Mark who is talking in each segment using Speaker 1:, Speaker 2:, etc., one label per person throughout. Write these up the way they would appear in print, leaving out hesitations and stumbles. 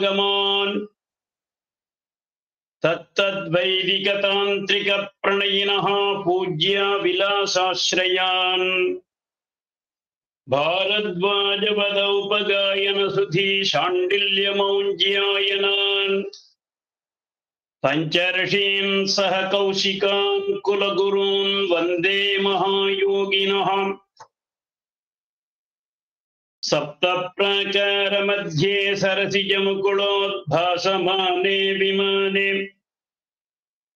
Speaker 1: ஆகமான் தத்தத்வைதிக தாந்திரிக பிரணயினஹ பூஜ்ய விலாசாஸ்ரயான் भारद्वाजपदौपगायन सुधी शाण्डिल्यमौञ्ज्यायनान् पञ्चर्षीन् सह कौशिकान् कुलगुरून् वन्दे महायोगिनः सप्तप्राकारमध्ये सरसिजमुकुलोद्भासमाने विमाने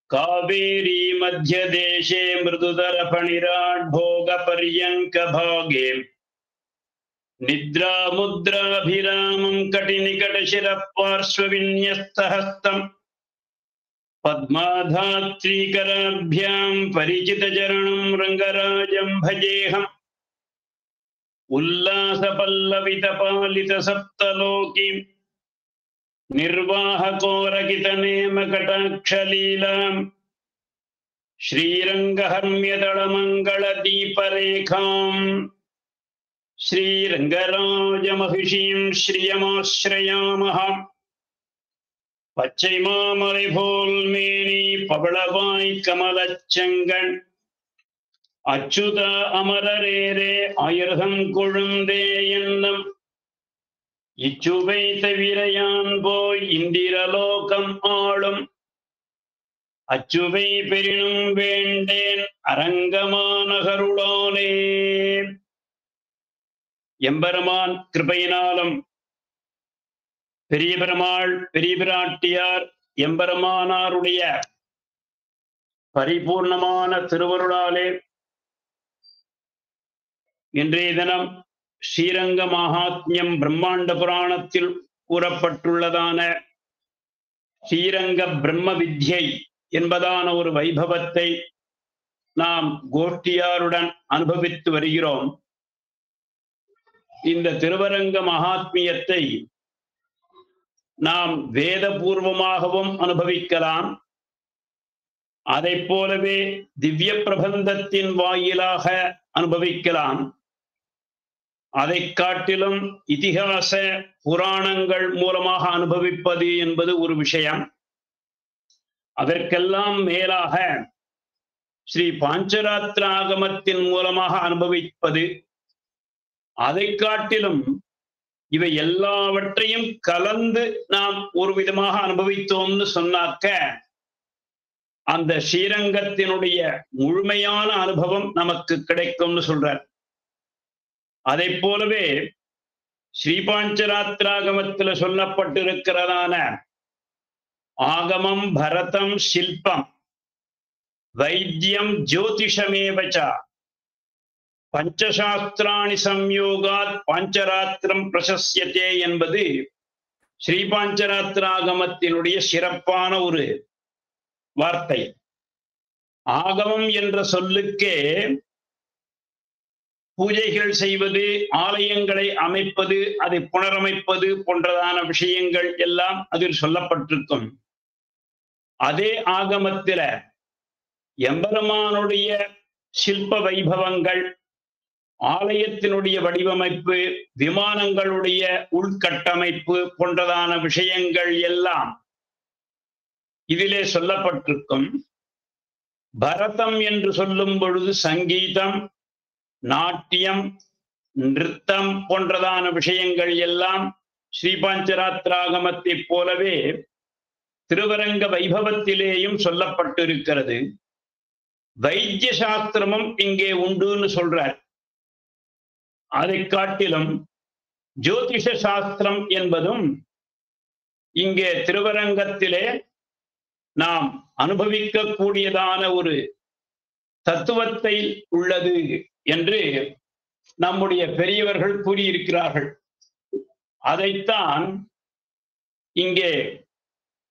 Speaker 1: कावेरी मध्यदेशे मृदुतरफणिराड्भोगपर्यङ्कभागे निद्रामुद्राभिरामं कटिनिकटशिरः पार्श्वविन्यस्तहस्तम् पद्माधात्रीकराभ्यां परिचितचरणं रङ्गराजं भजेऽहम् उल्लासपल्लवितपालितसप्तलोकीं निर्वाहकोरकितनेमकटाक्षलीलां श्रीरङ्गहर्म्यदलमङ्गलदीपरेखां श्रीरङ्गराजमहिषीं श्रियमाश्रयामः पच्चैमामலைபோல்மேனி பவளவாய் கமலச்செங்கண் அச்சுத அமரரேரே ஆயிரதம் கொழுந்தே என்னும் இச்சுவை தவிரையான் போய் இந்திரலோகம் ஆளும் அச்சுவை பெரினும் வேண்டேன் அரங்கமானகருளானே. எம்பெருமான் கிருபையினாலும் பெரிய பெருமாள் பெரிய பிராட்டியார் எம்பெருமானாருடைய பரிபூர்ணமான திருவருளாலே இன்றைய தினம் ஸ்ரீரங்க மகாத்மியம் பிரம்மாண்ட புராணத்தில் கூறப்பட்டுள்ளதான ஸ்ரீரங்க பிரம்ம வித்யை என்பதான ஒரு வைபவத்தை நாம் கோஷ்டியாருடன் அனுபவித்து வருகிறோம். இந்த திருவரங்க மகாத்மியத்தை நாம் வேதபூர்வமாகவும் அனுபவிக்கலாம். அதை போலவே திவ்ய பிரபந்தத்தின் வாயிலாக அனுபவிக்கலாம். அதை காட்டிலும் இதிகாச புராணங்கள் மூலமாக அனுபவிப்பது என்பது ஒரு விஷயம். அதற்கெல்லாம் மேலாக ஸ்ரீ பாஞ்சராத்திர ஆகமத்தின் மூலமாக அனுபவிப்பது, அதை காட்டிலும் இவை எல்லாவற்றையும் கலந்து நாம் ஒரு விதமாக அனுபவித்தோம்னு சொன்னாக்க அந்த ஸ்ரீரங்கத்தினுடைய முழுமையான அனுபவம் நமக்கு கிடைக்கும்னு சொல்றார். அதை போலவே ஸ்ரீபாஞ்சராத்திராகமத்துல சொல்லப்பட்டிருக்கிறதான ஆகமம் பரதம் சில்பம் வைத்தியம் ஜோதிஷமேவச்ச பஞ்சசாஸ்திராணி சம்யோகாத் பாஞ்சராத்திரம் பிரசஸ்யதே என்பது ஸ்ரீபாஞ்சராத்திராகமத்தினுடைய சிறப்பான ஒரு வார்த்தை. ஆகமம் என்ற சொல்லுக்கே பூஜைகள் செய்வது, ஆலயங்களை அமைப்பது, அதை புனரமைப்பது போன்றதான விஷயங்கள் எல்லாம் அதில் சொல்லப்பட்டிருக்கும். அதே ஆகமத்தில எம்பெருமானுடைய சில்ப வைபவங்கள், ஆலயத்தினுடைய வடிவமைப்பு, விமானங்களுடைய உள்கட்டமைப்பு போன்றதான விஷயங்கள் எல்லாம் இதிலே சொல்லப்பட்டிருக்கும். பரதம் என்று சொல்லும் பொழுது சங்கீதம், நாட்டியம், நிருத்தம் போன்றதான விஷயங்கள் எல்லாம் ஸ்ரீபாஞ்சராத்திராகமத்தை போலவே திருவரங்க வைபவத்திலேயும் சொல்லப்பட்டிருக்கிறது. வைத்திய சாஸ்திரமும் இங்கே உண்டுன்னு சொல்றார். அதை காட்டிலும் ஜோதிஷ சாஸ்திரம் என்பதும் இங்கே திருவரங்கத்திலே நாம் அனுபவிக்க கூடியதான ஒரு தத்துவத்தை உள்ளது என்று நம்முடைய பெரியவர்கள் கூறியிருக்கிறார்கள். அதைத்தான் இங்கே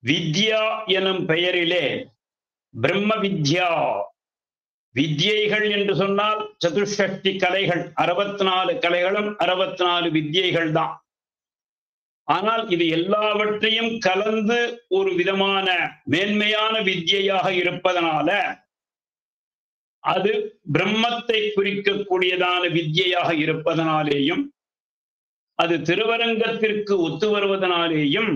Speaker 1: வித்யா எனும் பெயரிலே பிரம்ம வித்யா, வித்யைகள் என்று சொன்னால் சதுஷ்டி கலைகள், 64 கலைகளும் 64 வித்யைகள் தான். ஆனால் இது எல்லாவற்றையும் கலந்து ஒரு விதமான மேன்மையான வித்யையாக இருப்பதனால அது பிரம்மத்தை குறிக்கக்கூடியதான வித்யையாக இருப்பதனாலேயும் அது திருவரங்கத்திற்கு ஒத்து வருவதனாலேயும்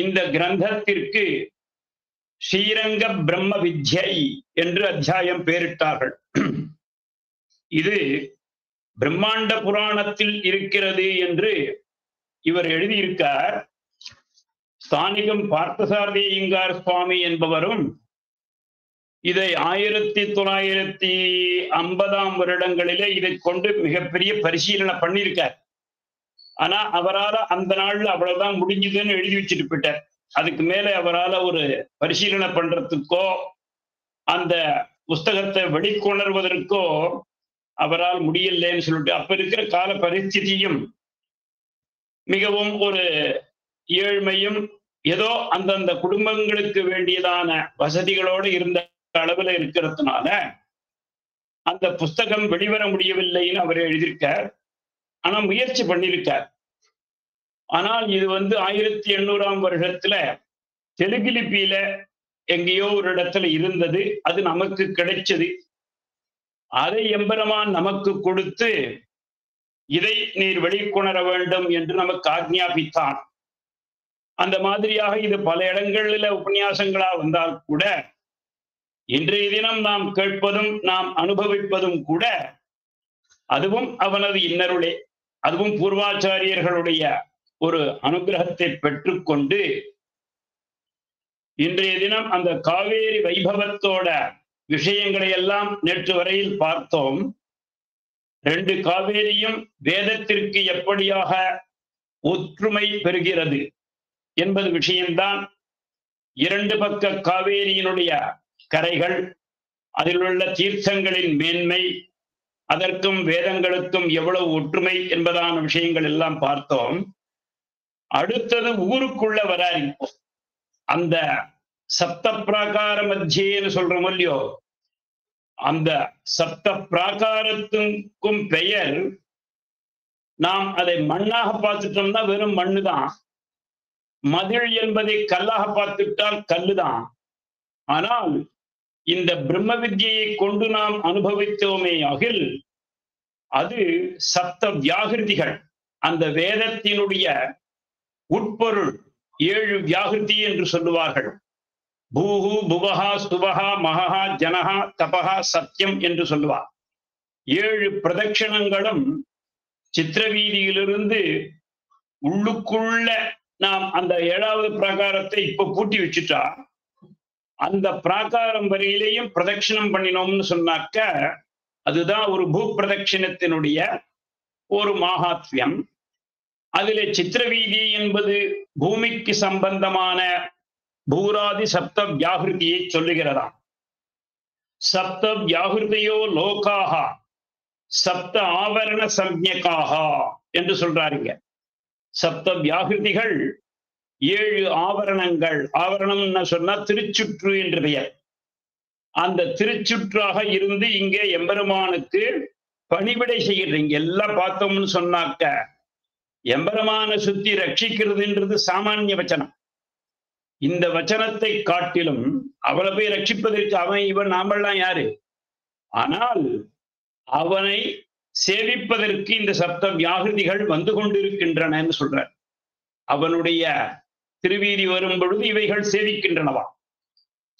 Speaker 1: இந்த கிரந்தத்திற்கு ஸ்ரீரங்க பிரம்ம வித்யை என்று அத்தியாயம் பெயரிட்டார்கள். இது பிரம்மாண்ட புராணத்தில் இருக்கிறது என்று இவர் எழுதியிருக்கார். ஸ்தானிகம் பார்த்தசாரதியங்கார் சுவாமி என்பவரும் இதை 1950 வருடங்களிலே இதை கொண்டு மிகப்பெரிய பரிசீலனை பண்ணியிருக்கார். ஆனா அவரால் அந்த நாள்ல அவ்வளவுதான் முடிஞ்சதுன்னு எழுதி வச்சுட்டு போயிட்டார். அதுக்கு மேல அவரால் ஒரு பரிசீலனை பண்றதுக்கோ அந்த புஸ்தகத்தை வெளிக்கொணர்வதற்கோ அவரால் முடியலன்னு சொல்லிட்டு, அப்ப இருக்கிற கால பரிஸ்திதியும் மிகவும் ஒரு ஏழ்மையும் ஏதோ அந்தந்த குடும்பங்களுக்கு வேண்டியதான வசதிகளோடு இருந்த அளவில் இருக்கிறதுனால அந்த புஸ்தகம் வெளிவர முடியவில்லைன்னு அவர் எழுதியிருக்கார். ஆனா முயற்சி பண்ணியிருக்கார். ஆனால் இது 1800 வருஷத்துல தெலுங்கு லிபியில எங்கேயோ ஒரு இடத்துல இருந்தது. அது நமக்கு கிடைச்சது. அதை எம்பெருமான் நமக்கு கொடுத்து இதை நீர் வெளிக்கொணர வேண்டும் என்று நமக்கு ஆக்ஞாபித்தான். அந்த மாதிரியாக இது பல இடங்களில் உபன்யாசங்களா வந்தால் கூட இன்றைய தினம் நாம் கேட்பதும் நாம் அனுபவிப்பதும் கூட அதுவும் அவனது இன்னருளே, அதுவும் பூர்வாச்சாரியர்களுடைய ஒரு அனுகிரகத்தை பெற்றுக்கொண்டு இன்றைய தினம் அந்த காவேரி வைபவத்தோட விஷயங்களை எல்லாம் நேற்று வரையில் பார்த்தோம். 2 காவேரியும் வேதத்திற்கு எப்படியாக ஒற்றுமை பெறுகிறது என்பது விஷயம்தான். 2 பக்க காவேரியினுடைய கரைகள், அதில் உள்ள தீர்த்தங்களின் மேன்மை, அதற்கும் வேதங்களுக்கும் எவ்வளவு ஒற்றுமை என்பதான விஷயங்கள் எல்லாம் பார்த்தோம். அடுத்தது ஊருக்குள்ள வராரு. அந்த சப்த பிராகார மத்தியேன்னு சொல்றோம் இல்லையோ, அந்த சப்த பிராகாரத்துக்கும் பெயர் நாம் அதை மண்ணாக பார்த்துட்டோம்னா வெறும் மண்ணுதான். மதில் என்பதை கல்லாக பார்த்துட்டால் கல்லுதான். ஆனால் இந்த பிரம்ம வித்யை கொண்டு நாம் அனுபவித்தோமே ஆகில் அது சப்த வியாகிருதிகள், அந்த வேதத்தினுடைய உட்பொருள் 7 வியாகிருதி என்று சொல்லுவார்கள். பூஹு புவஹா சுவஹா மகஹா ஜனஹா தபஹா சத்தியம் என்று சொல்லுவார். 7 பிரதட்சணங்களும் சித்திரவீதியிலிருந்து உள்ளுக்குள்ள நாம் அந்த 7வது பிராகாரத்தை இப்ப பூட்டி வச்சுட்டா அந்த பிராகாரம் வரையிலேயும் பிரதட்சிணம் பண்ணினோம்னு சொன்னாக்க அதுதான் ஒரு பூ பிரதட்சிணத்தினுடைய ஒரு மகாத்மியம். அதிலே சித்திரவீதி என்பது பூமிக்கு சம்பந்தமான பூராதி சப்த வியாகிருதியை சொல்லுகிறதாம். சப்த வியாகிருதையோ லோகாக சப்த ஆவரண சம்ஞகாக என்று சொல்றாருங்க. சப்த வியாகிருதிகள் 7 ஆவரணங்கள். ஆவரணம்னு சொன்னா திருச்சுற்று என்று பெயர். அந்த திருச்சுற்றாக இருந்து இங்கே எம்பெருமானுக்கு பணிவிடை செய்யறீங்க. எல்லாம் பார்த்தோம்னு சொன்னாக்க எம்பெருமான சுத்தி ரட்சிக்கிறதுன்றது சாமானிய வச்சனம். இந்த வச்சனத்தை காட்டிலும் அவளை போய் ரட்சிப்பதற்கு அவன் இவன் நாமெல்லாம் யாரு? ஆனால் அவனை சேவிப்பதற்கு இந்த சப்த வியாகிருதிகள் வந்து கொண்டிருக்கின்றன சொல்றார். அவனுடைய திருவீதி வரும் பொழுது இவைகள் சேவிக்கின்றனவா.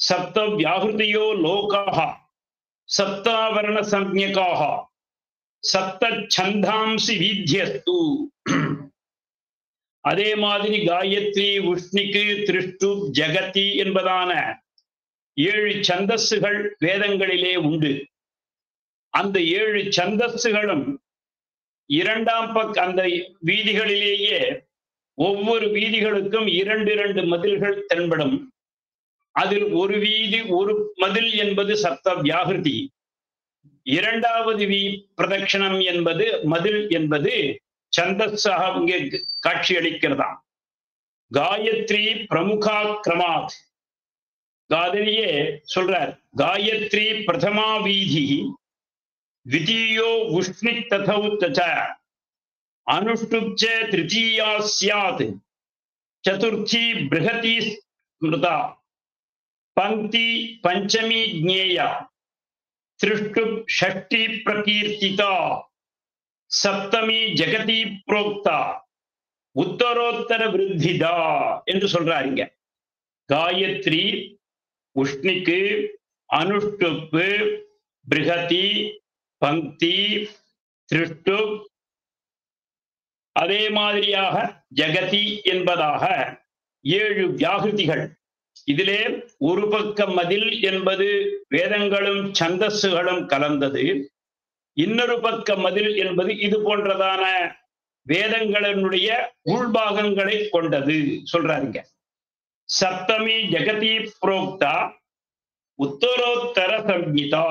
Speaker 1: சப்த வியாகிருதியோ லோகாக சப்தாவரண சம்ஞகாக சப்த சந்தாம்சி வீத்யஸ்து. அதே மாதிரி காயத்ரி உஷ்ணிக்கு திருஷ்டு ஜகதி என்பதான 7 சந்தஸ்ஸுகள் வேதங்களிலே உண்டு. அந்த 7 சந்தஸ்ஸுகளும் 2ஆம் அந்த வீதிகளிலேயே ஒவ்வொரு வீதிகளுக்கும் 2 மதில்கள் தென்படும். அதில் ஒரு வீதி ஒரு மதில் என்பது சப்த வியாகிருதி, 2வது பிரதட்சணம் என்பது மதில் என்பது சந்தஸ்ஸாக இங்கே காட்சி அளிக்கிறதாம். காயத்ரி பிரமுகா கிரமாத். காதலியே சொல்றார், காயத்ரி பிரதமா வீதி द्वितीयो उष्णिक तथौ तच अनुष्टुप्च तृतीया स्यात् चतुर्थी बृहती स्मृता पंक्ति पंचमी ज्ञेया त्रिष्टुप षष्ठी प्रकीर्तिता सप्तमी जगती प्रोक्ता உத்தரோத்தர விருத்திதா என்று சொல்றாருங்க. காயத்ரி, உஷ்ணிக்கு, அனுஷ்டுப்பு, பிருகதி, பங்கி, திருஷ்டு, அதே மாதிரியாக ஜகதி என்பதாக 7 வியாகிருதிகள். இதிலே ஒரு பக்க மதில் என்பது வேதங்களும் சந்தஸ்ஸுகளும் கலந்தது. இன்னொரு பக்க மதில் என்பது இது போன்றதான வேதங்களினுடைய உள்பாகங்களை கொண்டது சொல்றாருங்க. சப்தமி ஜெகதி புரோக்தா உத்தரோத்தர சம்ஹிதா.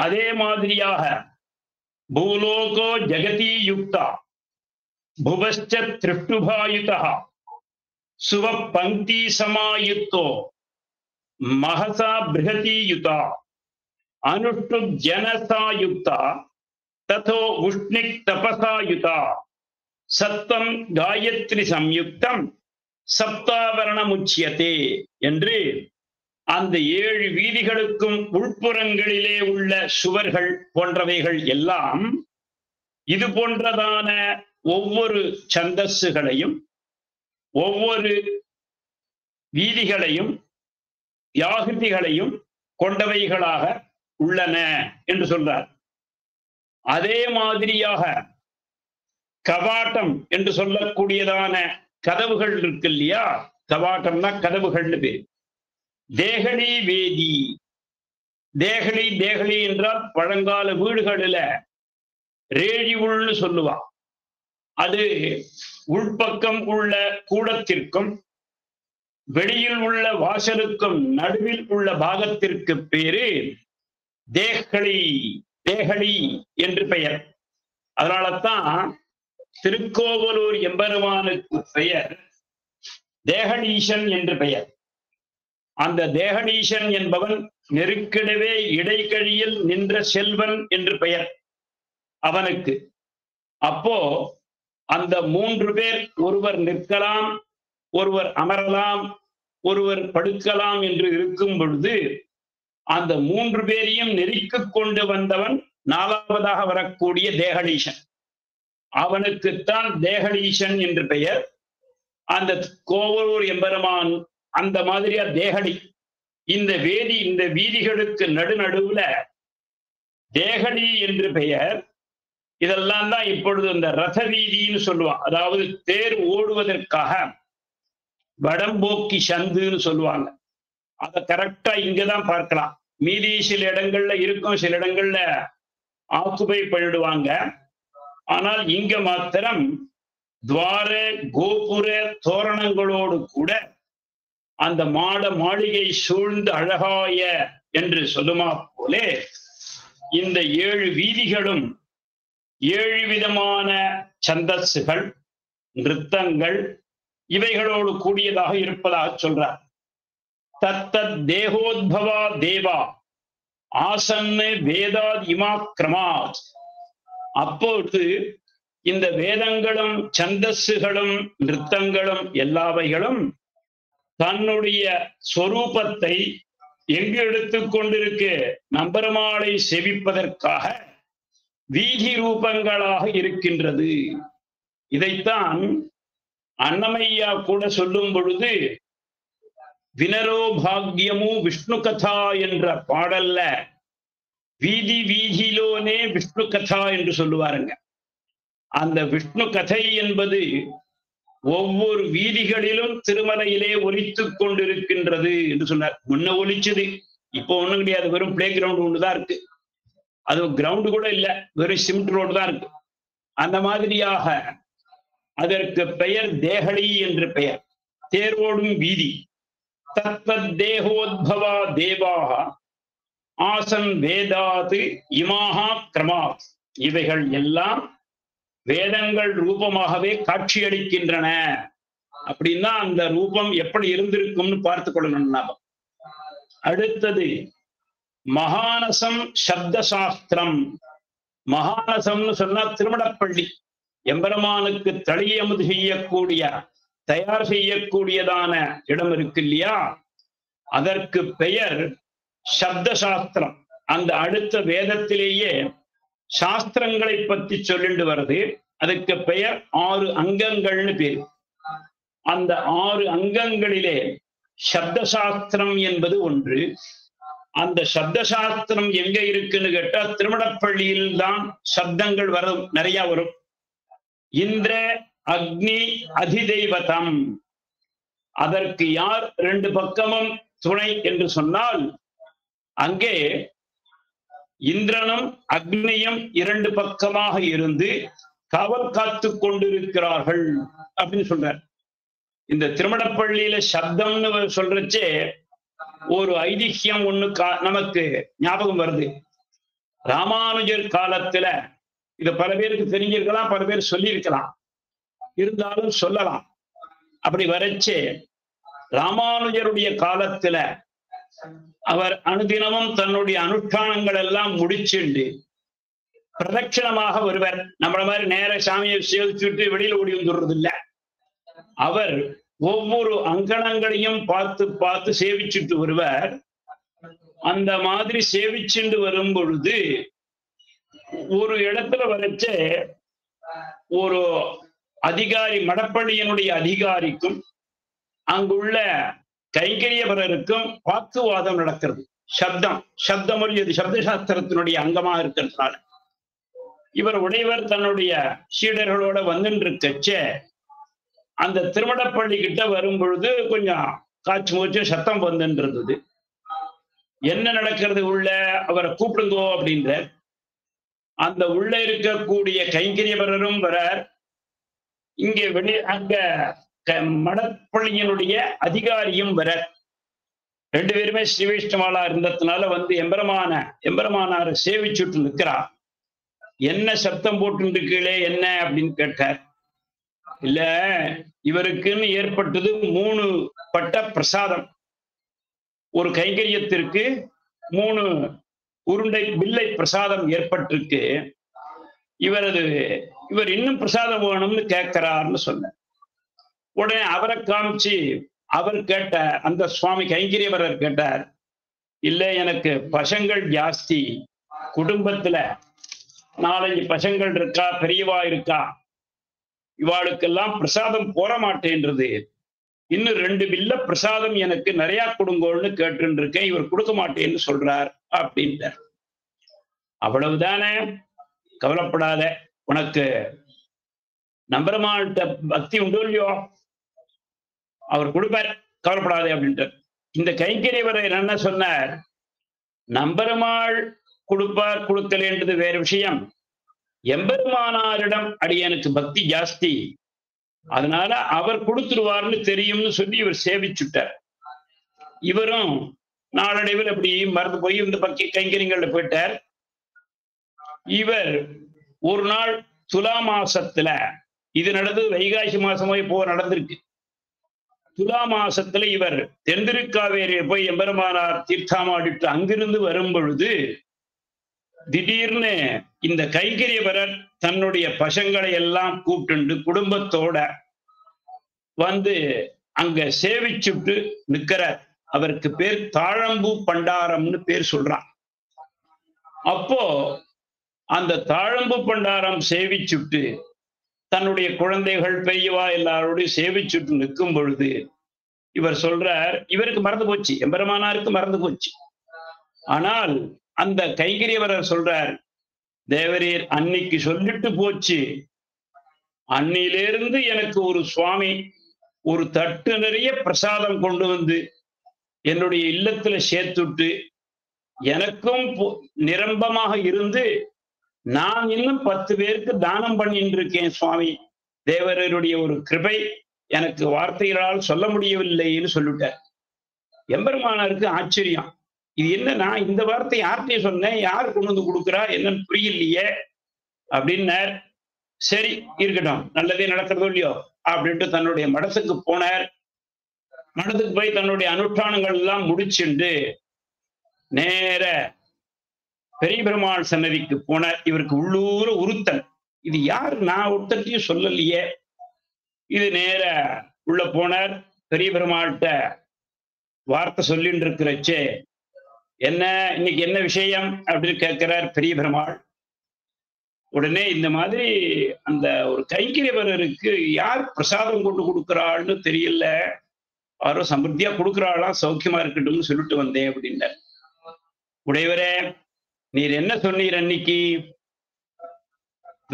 Speaker 1: அதே மாதிரியாக பூலோகோ ஜெகதி யுக்தா புவஸ்ச திருஷ்டுபாயுதா சுவ பங்கி சமாயுக்தோ மகசா பிருகதியுதா அனுஷ்டு ஜனசாயுக்தா ததோ உஷ்ணிக் தபசாயுதா சத்தம் காயத்ரி சம்யுக்தம் சப்தாவரணமுச்சியதே என்று அந்த 7 வீதிகளுக்கும் உள்புறங்களிலே உள்ள சுவர்கள் போன்றவைகள் எல்லாம் இது போன்றதான ஒவ்வொரு சந்தஸ்ஸுகளையும் ஒவ்வொரு வீதிகளையும் வியாகிருதிகளையும் கொண்டவைகளாக உள்ளன என்று சொல்றார். அதே மாதிரியாக கவாட்டம் என்று சொல்லக்கூடியதான கதவுகள் இருக்கு இல்லையா, கவாட்டம்னா கதவுகள்னு பேர். தேகலி வேதி, தேகலி தேகலி என்றால் பழங்கால வீடுகளில் ரேழி உள்னு சொல்லுவா. அது உள்பக்கம் உள்ள கூடத்திற்கும் வெளியில் உள்ள வாசலுக்கும் நடுவில் உள்ள பாகத்திற்கு பேரு தேகலி, தேகலி என்று பெயர். அதனாலதான் திருக்கோவலூர் எம்பெருமானுக்கு பெயர் தேகலீசன் என்று பெயர். அந்த தேகலீசன் என்பவன் நெருக்கிடவே இடைக்கழியில் நின்ற செல்வன் என்று பெயர் அவனுக்கு. அப்போ அந்த 3 பேர், ஒருவர் நிற்கலாம், ஒருவர் அமரலாம், ஒருவர் படுக்கலாம் என்று இருக்கும் பொழுது அந்த 3 பேரையும் நெருக்கி கொண்டு வந்தவன் 4வதாக வரக்கூடிய தேகலீசன். அவனுக்குத்தான் தேகலீசன் என்று பெயர். அந்த கோவலூர் எம்பெருமான் அந்த மாதிரியா தேகலி. இந்த வீதிகளுக்கு நடுநடுவுல தேகலி என்று பெயர். இதெல்லாம் தான் இப்பொழுது இந்த ரத வீதின்னு சொல்லுவான். அதாவது தேர் ஓடுவதற்காக வடம்போக்கி சந்துன்னு சொல்லுவாங்க. அதை கரெக்டா இங்கதான் பார்க்கலாம். மீதி சில இடங்கள்ல இருக்கும், சில இடங்கள்ல ஆக்குபை பண்ணிடுவாங்க. ஆனால் இங்க மாத்திரம் துவார கோபுர தோரணங்களோடு கூட அந்த மாளிகை சூழ்ந்து அழகாய என்று சொல்லுமா போலே இந்த 7 வீதிகளும் 7 விதமான சந்தஸ்ஸுகள், நிறுத்தங்கள் இவைகளோடு கூடியதாக இருப்பதாக சொல்றார். தத்தத் தேகோத்பவா தேவா ஆசன்னு வேதாத் இமா கிரமாத். அப்போது இந்த வேதங்களும் சந்தஸ்ஸுகளும் நிறுத்தங்களும் எல்லாவைகளும் தன்னுடைய சொரூபத்தை எங்கு எடுத்துக் கொண்டிருக்கு? நம்பெருமாளை செவிப்பதற்காக வீதி ரூபங்களாக இருக்கின்றது. இதைத்தான் அன்னமையா கூட சொல்லும் பொழுது வினரோ பாக்யமு விஷ்ணு கதா என்ற பாடல்ல வீதி வீதியிலோனே விஷ்ணு கதா என்று சொல்லுவாருங்க. அந்த விஷ்ணு கதை என்பது ஒவ்வொரு வீதிகளிலும் திருமலையிலே ஒலித்துக் கொண்டிருக்கின்றது என்று சொன்னார். முன்ன ஒலிச்சது, இப்போ ஒண்ணும் கிடையாது, வெறும் பிளே கிரவுண்ட் ஒண்ணுதான் இருக்கு. அது கிரவுண்டு கூட இல்லை, வெறும் சிமெண்ட் ரோடு தான் இருக்கு. அந்த மாதிரியாக அதற்கு பெயர் தேகலி என்று பெயர், தேரோடும் வீதி. தத்தத் தேகோத்பவா தேவாக ஆசன் வேதாது இமாஹா கிரமாத். இவைகள் எல்லாம் வேதங்கள் ரூபமாகவே காட்சியளிக்கின்றன. அப்படின்னா அந்த ரூபம் எப்படி இருந்திருக்கும்னு பார்த்து கொள்ளணும் நாம. அடுத்தது மகானசம் சப்த சாஸ்திரம். மகானசம்னு சொன்னா திருமணப்பள்ளி, எம்பெருமானுக்கு தளியமுது செய்யக்கூடிய தயார் செய்யக்கூடியதான இடம் இருக்கு இல்லையா, அதற்கு பெயர் சப்த சாஸ்திரம். அந்த அடுத்த வேதத்திலேயே சாஸ்திரங்களை பற்றி சொல்லிட்டு வருது. அதுக்கு பெயர் 6 அங்கங்கள்னு பேர். அந்த 6 அங்கங்களிலே சப்த சாஸ்திரம் என்பது ஒன்று. அந்த சப்த சாஸ்திரம் எங்க இருக்குன்னு கேட்டா திருமணப்பள்ளியில் தான் சப்தங்கள் வரும், நிறைய வரும். இந்திர அக்னி அதிதெய்வதம், அதற்கு யார் 2 பக்கமும் துணை என்று சொன்னால் அங்கே இந்திரனும் அக்னியும் 2 பக்கமாக இருந்து காவல் காத்து கொண்டிருக்கிறார்கள் அப்படின்னு சொல்றார். இந்த திருமணப்பள்ளியில சப்தம்னு சொல்றச்சே ஒரு ஐதிஹ்யம் ஒண்ணு நமக்கு ஞாபகம் வருது. ராமானுஜர் காலத்துல இது பல பேருக்கு தெரிஞ்சிருக்கலாம், பல பேர் சொல்லியிருக்கலாம், இருந்தாலும் சொல்லலாம். அப்படி வரைச்சே ராமானுஜருடைய காலத்துல அவர் அனுதினமும் தன்னுடைய அனுஷ்டானங்கள் எல்லாம் முடிச்சுண்டு பிரதட்சணமாக வருவர். நம்மள மாதிரி நேர சாமியை சேவிச்சுட்டு வெளியில ஓடி வந்துடுறது இல்ல. அவர் ஒவ்வொரு அங்கணங்களையும் பார்த்து பார்த்து சேவிச்சுட்டு வருவர். அந்த மாதிரி சேவிச்சுண்டு வரும் பொழுது ஒரு இடத்துல வரைச்ச ஒரு அதிகாரி, மடப்பள்ளியினுடைய அதிகாரிக்கும் அங்குள்ள கைங்கரியவரருக்கும் வாக்குவாதம் நடக்கிறது. சப்தம் இது சப்த சாஸ்திரத்தினுடைய அங்கமா இருக்கிறதுனால இவர் உடையவர் தன்னுடைய சீடர்களோட வந்துருக்கச்ச அந்த திருமணப்பள்ளி கிட்ட வரும் பொழுது கொஞ்சம் காய்ச்சி மூச்சு சத்தம் வந்துன்றது. என்ன நடக்கிறது உள்ள, அவரை கூப்பிடுங்கோ அப்படின்ற. அந்த உள்ள இருக்கக்கூடிய கைங்கரியவரரும் வரார். இங்கே அங்க மடப்பள்ளியினுடைய அதிகாரியும் வரார். 2 பேருமே ஸ்ரீ வைஷ்ணவாளா இருந்ததுனால வந்து எம்பெருமானாரை சேவிச்சுட்டு நிற்கிறார். என்ன சப்தம் போட்டு இருக்கீங்களே என்ன அப்படின்னு கேட்டார். இல்ல, இவருக்குன்னு ஏற்பட்டது 3 பட்ட பிரசாதம். ஒரு கைங்கரியத்திற்கு 3 உருண்டை பில்லை பிரசாதம் ஏற்பட்டிருக்கு. இவர் இன்னும் பிரசாதம் வேணும்னு கேட்கிறார்னு சொன்ன உடனே அவரை காமிச்சு அவர் கேட்ட அந்த சுவாமி கைங்கரியவரர் கேட்டார், இல்ல எனக்கு பசங்கள் ஜாஸ்தி, குடும்பத்துல 4-5 பசங்கள் இருக்கா, பெரியவா இருக்கா, இவாளுக்கெல்லாம் பிரசாதம் போற மாட்டேன்றது, இன்னும் 2 பில்ல பிரசாதம் எனக்கு நிறைய கொடுங்கோன்னு கேட்டு இருக்கேன், இவர் கொடுக்க மாட்டேன்னு சொல்றார் அப்படின்ட்டார். அவ்வளவுதானே, கவலைப்படாத, உனக்கு நம்பெருமாள்கிட்ட பக்தி உண்டு இல்லையோ, அவர் கொடுப்பார், கவலைப்படாதே அப்படின்ட்டார். இந்த கைங்கரியவரை என்ன சொன்னார், நம்பெருமாள் கொடுப்பார் கொடுக்கலேன்றது வேற விஷயம், எம்பெருமானாரிடம் அடியனுக்கு பக்தி ஜாஸ்தி, அதனால அவர் கொடுத்துருவார்னு தெரியும்னு சொல்லி இவர் சேவிச்சுட்டார். இவரும் நாளடைவில் அப்படி மறந்து போய் இந்த பக்தி கைங்கரியங்கள்ல போயிட்டார். இவர் ஒரு நாள் துலா மாசத்துல, இது நடந்தது வைகாசி மாசமோ இப்போ நடந்திருக்கு, துலா மாசத்துல இவர் தென்திருக்காவேரியை போய் எம்பெருமானார் தீர்த்தாமாடிட்டு அங்கிருந்து வரும் பொழுது திடீர்னு இந்த கைங்கரியவரர் தன்னுடைய பசங்களை எல்லாம் கூப்பிட்டு குடும்பத்தோட வந்து அங்க சேவிச்சுட்டு நிற்கிறார். அவருக்கு பேர் தாழம்பூ பண்டாரம்னு பேர் சொல்றான். அப்போ அந்த தாழம்பூ பண்டாரம் சேவிச்சுட்டு தன்னுடைய குழந்தைகள் பெரியவா எல்லாரோடையும் சேவிச்சுட்டு நிற்கும் பொழுது இவர் சொல்றார், இவருக்கு மறந்து போச்சு, எம்பெருமானாருக்கு மறந்து போச்சு. ஆனால் அந்த கைங்கரியவரர் சொல்றார், தேவரீர் அன்னைக்கு சொல்லிட்டு போச்சு, அன்னிலிருந்து எனக்கு ஒரு சுவாமி ஒரு தட்டு நிறைய பிரசாதம் கொண்டு வந்து என்னுடைய இல்லத்துல சேர்த்துட்டு எனக்கும் நிரம்பமாக இருந்து நான் இன்னும் 10 பேருக்கு தானம் பண்ணிட்டு இருக்கேன் சுவாமி, தேவரருடைய ஒரு கிருபை எனக்கு வார்த்தைகளால் சொல்ல முடியவில்லைன்னு சொல்லிட்டார். எம்பெருமானாருக்கு ஆச்சரியம், இது என்ன, நான் இந்த வார்த்தை யார்கிட்டயே சொன்னேன், யார் கொண்டு வந்து கொடுக்குறா என்னன்னு புரியலையே அப்படின்னார். சரி இருக்கட்டும், நல்லதே நடக்கிறதோ இல்லையோ அப்படின்ட்டு தன்னுடைய மடத்துக்கு போனார். மடத்துக்கு போய் தன்னுடைய அனுஷ்டானங்கள் எல்லாம் முடிச்சுண்டு நேர பெரிய பெருமாள் சன்னதிக்கு போனார். இவருக்கு உள்ளூர உறுத்தல், இது யாரு, நான் ஒருத்தரையும் சொல்லலையே. இது நேர உள்ள போனார். பெரிய பெருமாள்கிட்ட வார்த்தை சொல்லிட்டு இருக்கிறச்சே, என்ன இன்னைக்கு என்ன விஷயம் அப்படின்னு கேட்கிறார் பெரிய பெருமாள். உடனே இந்த மாதிரி அந்த ஒரு கைங்கரியவரருக்கு யார் பிரசாதம் கொண்டு கொடுக்குறாள்னு தெரியல, யாரோ சமிருத்தியா கொடுக்குறாளாம், சௌக்கியமா இருக்கட்டும்னு சொல்லிட்டு வந்தேன் அப்படின்னார். உடையவரே, நீர் என்ன சொன்னீர் அன்னைக்கு?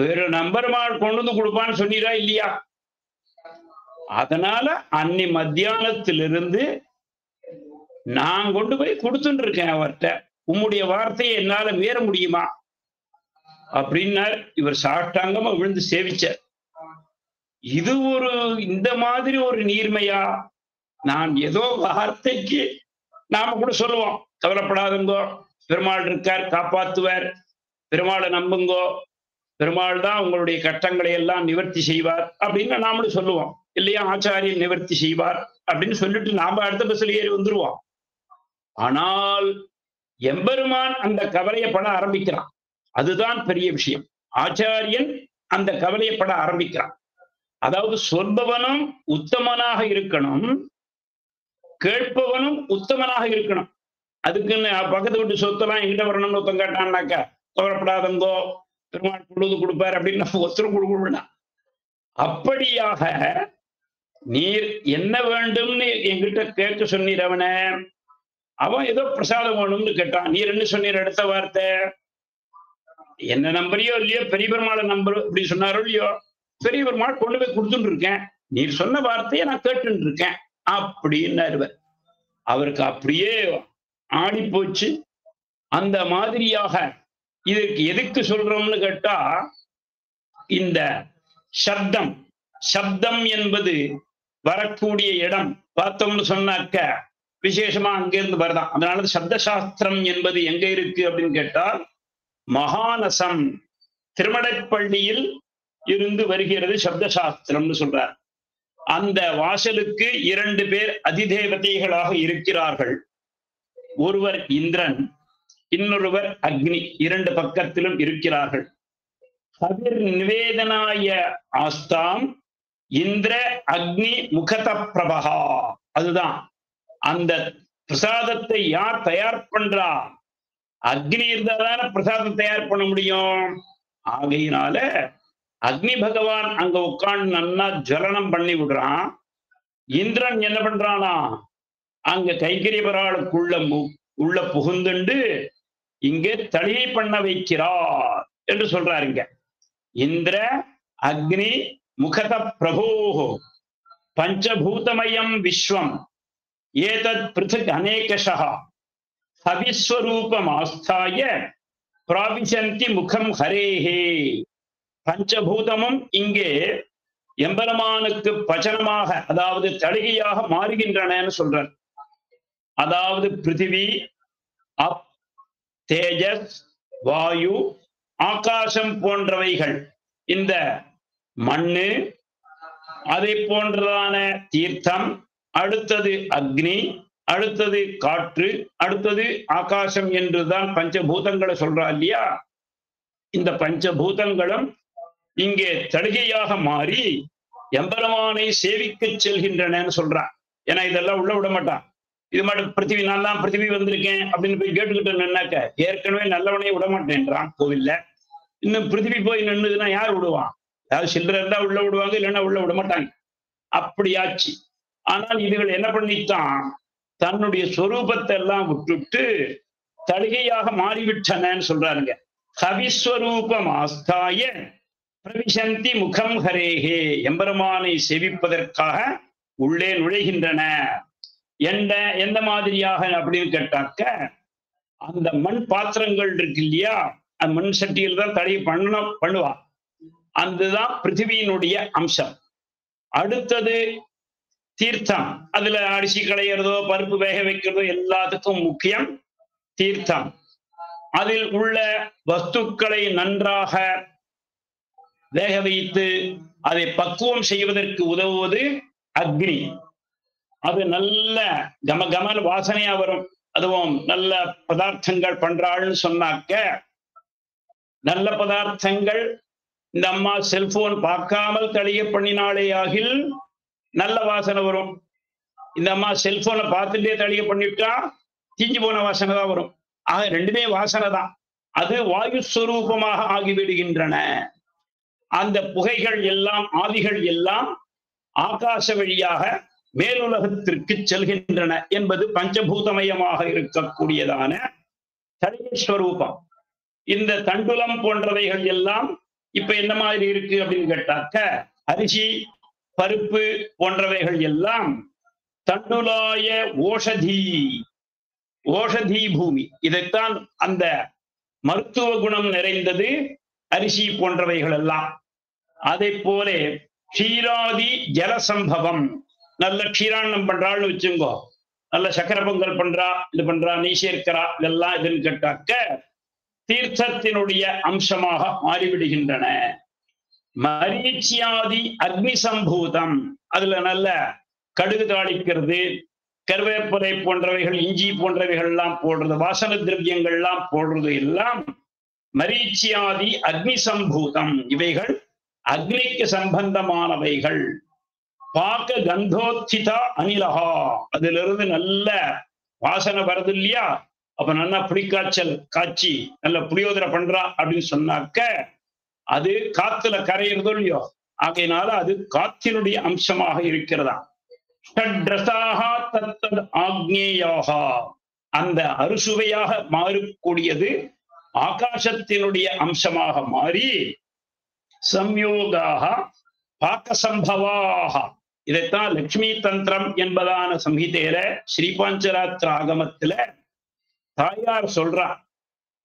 Speaker 1: வேற நம்பெருமாள் கொண்டு வந்து கொடுப்பான்னு சொன்னீரா இல்லையா? அதனால அன்னி மத்தியானத்திலிருந்து நான் கொண்டு போய் கொடுத்துட்டு இருக்கேன் அவர்கிட்ட. உம்முடைய வார்த்தையை என்னால மீற முடியுமா அப்படின்னார். இவர் சாஷ்டாங்கமா விழுந்து சேவிச்சார். இது ஒரு இந்த மாதிரி ஒரு நீர்மையா? நான் ஏதோ வார்த்தைக்கு நாம கூட சொல்லுவோம், கவலைப்படாதுங்கோ, பெருமாள் இருக்கார், காப்பாத்துவார், பெருமாளை நம்புங்கோ, பெருமாள் தான் உங்களுடைய கட்டங்களை எல்லாம் நிவர்த்தி செய்வார் அப்படின்னு நாமளும் சொல்லுவோம் இல்லையா? ஆச்சாரியன் நிவர்த்தி செய்வார் அப்படின்னு சொல்லிட்டு நாம அடுத்த பஸ்ல ஏறி வந்துருவோம். ஆனால் எம்பெருமான் அந்த கவலையப்பட ஆரம்பிக்கிறான். அதுதான் பெரிய விஷயம். ஆச்சாரியன் அந்த கவலையப்பட ஆரம்பிக்கிறான். அதாவது சொல்பவனும் உத்தமனாக இருக்கணும், கேட்பவனும் உத்தமனாக இருக்கணும். அதுக்குன்னு பக்கத்து வீட்டு சொத்தெல்லாம் என்கிட்ட வரணும்னு ஒருத்தம் கேட்டான்னாக்கா, கவலைப்படாதங்கோ, பெருமாள் பொழுது கொடுப்பார் அப்படின்னு ஒருத்தரும் கொடுக்கணும்னா, அப்படியாக நீர் என்ன வேண்டும்னு என்கிட்ட கேட்க சொன்னீர். அவன் ஏதோ பிரசாதம் வேணும்னு கேட்டான். நீர் என்ன சொன்னீர் அடுத்த வார்த்தை? என்ன நம்பரையோ இல்லையோ, பெரிய பெருமாளை நம்பர் அப்படி சொன்னாரோ இல்லையோ, பெரிய பெருமாள் கொண்டு போய் கொடுத்துட்டு இருக்கேன், நீர் சொன்ன வார்த்தையை நான் கேட்டுட்டு இருக்கேன் அப்படின்னாரு. அவருக்கு அப்படியே ஆடி போச்சு. அந்த மாதிரியாக இதற்கு எதுக்கு சொல்றோம்னு கேட்டா, இந்த சப்தம் சப்தம் என்பது வரக்கூடிய இடம் பார்த்தோம்னு சொன்னாக்க விசேஷமா அங்கிருந்து வருதான். அதனால சப்த சாஸ்திரம் என்பது எங்க இருக்கு அப்படின்னு கேட்டால், மகாநசம் திருமடைப்பள்ளியில் இருந்து வருகிறது சப்த சாஸ்திரம்னு சொல்றார். அந்த வாசலுக்கு 2 பேர் அதிதேவதைகளாக இருக்கிறார்கள். ஒருவர் இந்திரன், இன்னொருவர் அக்னி. 2 பக்கத்திலும் இருக்கிறார்கள். கதிர் நிவேதனாய ஆஸ்தாம் இந்திர அக்னி முகத பிரபகா. அதுதான் அந்த பிரசாதத்தை யார் தயார் பண்றா? அக்னி இருந்தாதான பிரசாதம் தயார் பண்ண முடியும். ஆகையினால அக்னி பகவான் அங்க உட்கார்ந்து நல்லா ஜலனம் பண்ணி விடுறான். இந்திரன் என்ன பண்றானா, அங்க கைங்கரியபராளுக்குள்ள உள்ள புகுந்துண்டு இங்கே தளியை பண்ண வைக்கிறார் என்று சொல்றாருங்க. இந்திர அக்னி முகத பிரபோ பஞ்சபூதமயம் விஸ்வம் ஏதத் பிருத்திக் அநேகஷா ஹவிஸ்வரூபம் ஆஸ்தாய பிராபிசந்தி முகம் ஹரேஹே. பஞ்சபூதமும் இங்கே எம்பெருமானுக்கு பச்சனமாக, அதாவது தளிகையாக மாறுகின்றன சொல்றார். அதாவது பிருத்திவி, அப், தேஜஸ், வாயு, ஆகாசம் போன்றவைகள், இந்த மண்ணு, அதை போன்றதான தீர்த்தம், அடுத்தது அக்னி, அடுத்தது காற்று, அடுத்தது ஆகாசம் என்றுதான் பஞ்சபூதங்களை சொல்றா இல்லையா? இந்த பஞ்சபூதங்களும் இங்கே தடுகையாக மாறி எம்பெருமானை சேவிக்க செல்கின்றன சொல்றான். ஏன்னா இதெல்லாம் உள்ள விட மாட்டான். இது மட்டும் பிருத்திவி, நான் தான் பிருத்திவி வந்திருக்கேன் அப்படின்னு போய் கேட்டுக்கிட்டேன்னாக்க ஏற்கனவே நல்லவனையே விட மாட்டேன்றான் கோவில்ல. இன்னும் பிருத்திவி போய் நின்றுதுன்னா யார் விடுவான்? அதாவது சில்லறை இருந்தா உள்ள விடுவாங்க, இல்லைன்னா உள்ள விட மாட்டாங்க. அப்படியாச்சு. ஆனால் இதுகள் என்ன பண்ணித்தான், தன்னுடைய சொரூபத்தை எல்லாம் விட்டுட்டு தடுகையாக மாறிவிட்டனன்னு சொல்றாருங்க. ஹவிஸ்வரூபம் ஆஸ்தாய பிரவிசந்தி முகம் ஹரேஹே. எம்பெருமானை செவிப்பதற்காக உள்ளே நுழைகின்றன. எந்த மாதிரியாக அப்படின்னு கேட்டாக்க, அந்த மண் பாத்திரங்கள் இருக்கு இல்லையா, அந்த மண் சட்டியில் தான் தடை பண்ணுவா. அதுதான் பிருத்திவியினுடைய அம்சம். அடுத்தது தீர்த்தம். அதுல அரிசி களையிறதோ பருப்பு வேக வைக்கிறதோ எல்லாத்துக்கும் முக்கியம் தீர்த்தம். அதில் உள்ள வஸ்துக்களை நன்றாக வேக வைத்து அதை பக்குவம் செய்வதற்கு உதவுவது அக்னி. அது நல்ல கமகம வாசனையா வரும். அதுவும் நல்ல பதார்த்தங்கள் பண்றாள்னு சொன்னாக்க, நல்ல பதார்த்தங்கள் இந்த அம்மா செல்போன் பார்க்காமல் தடைய பண்ணினாலே ஆகில் நல்ல வாசனை வரும். இந்த அம்மா செல்போனை பார்த்துட்டே தடைய பண்ணிட்டா தீஞ்சு போன வாசனை தான் வரும். ஆக ரெண்டுமே வாசனை தான். அது வாயு ஸ்வரூபமாக ஆகிவிடுகின்றன. அந்த புகைகள் எல்லாம் ஆதிகள் எல்லாம் ஆகாச வழியாக மேலுலகத்திற்கு செல்கின்றன என்பது பஞ்சபூதமயமாக இருக்கக்கூடியதான சரீஸ்வரூபம். இந்த தண்டுலம் போன்றவைகள் எல்லாம் இப்ப என்ன மாதிரி இருக்கு அப்படின்னு கேட்டாக்க, அரிசி பருப்பு போன்றவைகள் எல்லாம் தண்டுலாய ஓஷதி பூமி. இதைத்தான் அந்த மருத்துவ குணம் நிறைந்தது அரிசி போன்றவைகள் எல்லாம். அதை போல க்ஷீராதி ஜலசம்பவம், நல்ல க்ஷீராண்ணம் பண்றாள்னு வச்சுங்கோ, நல்ல சக்கர பொங்கல் பண்றா, இது பண்றா, நெய் சேர்க்கிறா, இதெல்லாம் இதுன்னு கேட்டாக்க தீர்த்தத்தினுடைய அம்சமாக மாறிவிடுகின்றன. மரீச்சியாதி அக்னி சம்பூதம், அதுல நல்ல கடுகு தாளிக்கிறது, கருவேப்பிலை போன்றவைகள், இஞ்சி போன்றவைகள் எல்லாம் போடுறது, வாசன திரவியங்கள் எல்லாம் போடுறது எல்லாம் மரீச்சியாதி அக்னி சம்பூதம். இவைகள் அக்னிக்கு சம்பந்தமானவைகள். பாக்க கந்தோத்திதா அனிலகா, அதிலிருந்து நல்ல வாசனை வருது இல்லையா? அப்ப நல்லா புளிக்காய்ச்சல் காய்ச்சி நல்ல புளியோதரை பண்றா அப்படின்னு சொன்னாக்க அது காத்துல கரையிறதோ இல்லையோ, ஆகையினால அது காத்தினுடைய அம்சமாக இருக்கிறதா. அந்த அறுசுவையாக மாறக்கூடியது ஆகாசத்தினுடைய அம்சமாக மாறி சம்யோகாக பாக்கசம்பவாக. இதைத்தான் லட்சுமி தந்திரம் என்பதான சம்ஹிதையில ஸ்ரீபாஞ்சராத்திர ஆகமத்துல தாயார் சொல்றா,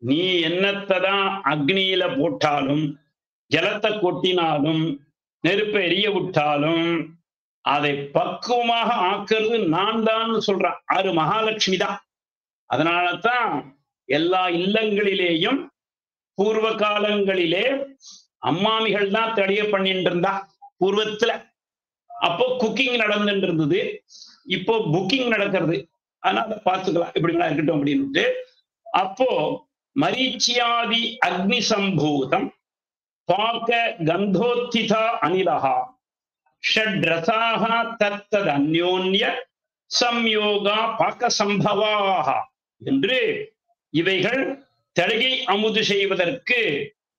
Speaker 1: நீ என்னத்தான் அக்னியில போட்டாலும் ஜலத்தை கொட்டினாலும் நெருப்பை எரிய விட்டாலும் அதை பக்குவமாக ஆக்குறது நான் தான் சொல்றான். ஆறு மகாலட்சுமி தான். அதனாலதான் எல்லா இல்லங்களிலேயும் பூர்வ காலங்களிலே அம்மாமிகள் தான் தடைய பண்ணிட்டு இருந்தா. பூர்வத்துல அப்போ குக்கிங் நடந்துட்டு இருந்தது, இப்போ புக்கிங் நடக்கிறது. அதனால பார்த்துக்கலாம், இப்படிங்களா இருக்கட்டும் அப்படின்ட்டு. அப்போ மரீச்சியாதி அக்னி சம்பூதம் பாக்க கந்தோத்திதா அனிலகா ஷட்ரசாக தத்தத் அந்யோன்ய சம்யோகா பாக்க சம்பவாக என்று இவைகள் தடகை அமுது செய்வதற்கு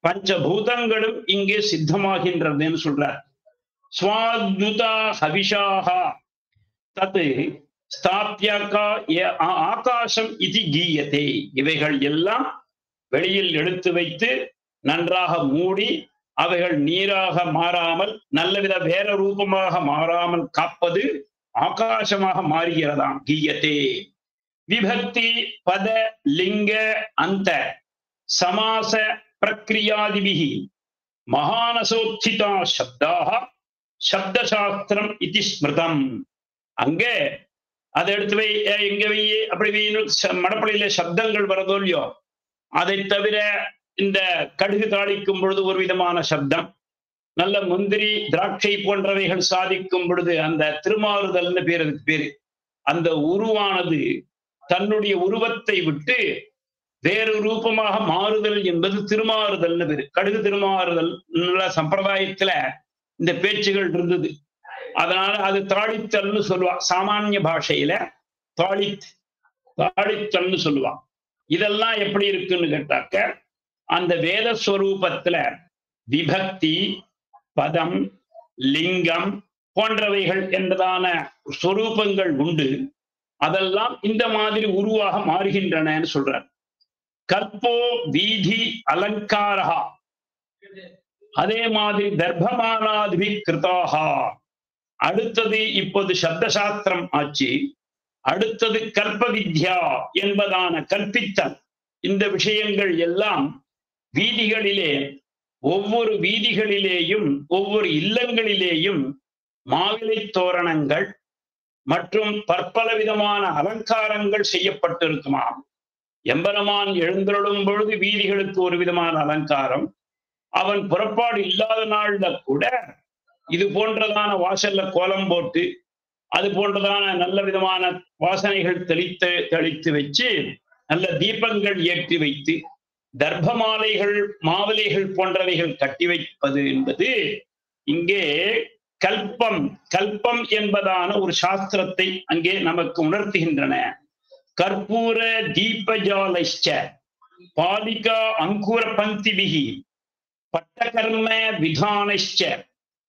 Speaker 1: பஞ்சபூதங்களும் இங்கே சித்தமாகின்றதுன்னு சொல்றார். ஸ்வாத்யுதா ஹவிஷாக தத் ஸ்தாப்யகா ஆகாசம் இது கீயதே. இவைகள் எல்லாம் வெளியில் எடுத்து வைத்து நன்றாக மூடி அவைகள் நீராக மாறாமல் நல்லவித வேற ரூபமாக மாறாமல் காப்பது ஆகாசமாக மாறுகிறதாம். கீயத்தே விபக்தி பத லிங்க அந்த சமாச பிரக்ரியாதிபிஹி மகானசோச்சிதா சப்தாக சப்தசாஸ்திரம் இது ஸ்மிருதம். அங்கே அதை எடுத்து வை, எங்க வை, அப்படி மடப்படையில சப்தங்கள் வரதோ இல்லையோ, அதை தவிர இந்த கடுகு தாளிக்கும் பொழுது ஒரு விதமான சப்தம், நல்ல முந்திரி திராட்சை போன்றவைகள் சாதிக்கும் பொழுது அந்த திருமாறுதல்னு பேர், அதுக்கு பேரு. அந்த உருவானது தன்னுடைய உருவத்தை விட்டு வேறு ரூபமாக மாறுதல் என்பது திருமாறுதல்னு பேரு. கடுகு திருமாறுதல் சம்பிரதாயத்துல இந்த பேச்சுகள் இருந்தது. அதனால அது தாளித்தல்னு சொல்லுவா. சாமானிய பாஷையில தாளித்தல்னு சொல்லுவா. இதெல்லாம் எப்படி இருக்குன்னு கேட்டாக்க, அந்த வேத ஸ்வரூபத்துல விபக்தி பதம் லிங்கம் போன்றவைகள் என்பதான ஸ்வரூபங்கள் உண்டு. அதெல்லாம் இந்த மாதிரி உருவாக மாறுகின்றன சொல்றார். கற்போ வீதி அலங்காரா, அதே மாதிரி தர்ப்பமானாதிபி கிருதாகா. அடுத்தது இப்போது சப்தசாஸ்திரம் ஆச்சு. அடுத்தது கல்ப வித்யா என்பதான கற்பித்தல். இந்த விஷயங்கள் எல்லாம் வீதிகளிலே, ஒவ்வொரு வீதிகளிலேயும் ஒவ்வொரு இல்லங்களிலேயும் மாவிலை தோரணங்கள் மற்றும் பற்பல விதமான அலங்காரங்கள் செய்யப்பட்டிருக்குமாம். எம்பெருமான் எழுந்தருளும் பொழுது வீதிகளுக்கு ஒரு விதமான அலங்காரம், அவன் புறப்பாடு இல்லாத நாள்ல கூட இது போன்றதான வாசல்ல கோலம் போட்டு அது போன்றதான நல்ல விதமான வாசனைகள் தெளித்து வச்சு நல்ல தீபங்கள் ஏற்றி வைத்து தர்ப்ப மாலைகள் மாவலைகள் போன்றவைகள் கட்டி வைப்பது என்பது இங்கே கல்பம் என்பதான ஒரு சாஸ்திரத்தை அங்கே நமக்கு உணர்த்துகின்றன. கற்பூர தீபஜாலைச்ச, பாலிகா அங்குர பங்கிபிகி பட்டகர்ம விதானஷ்ச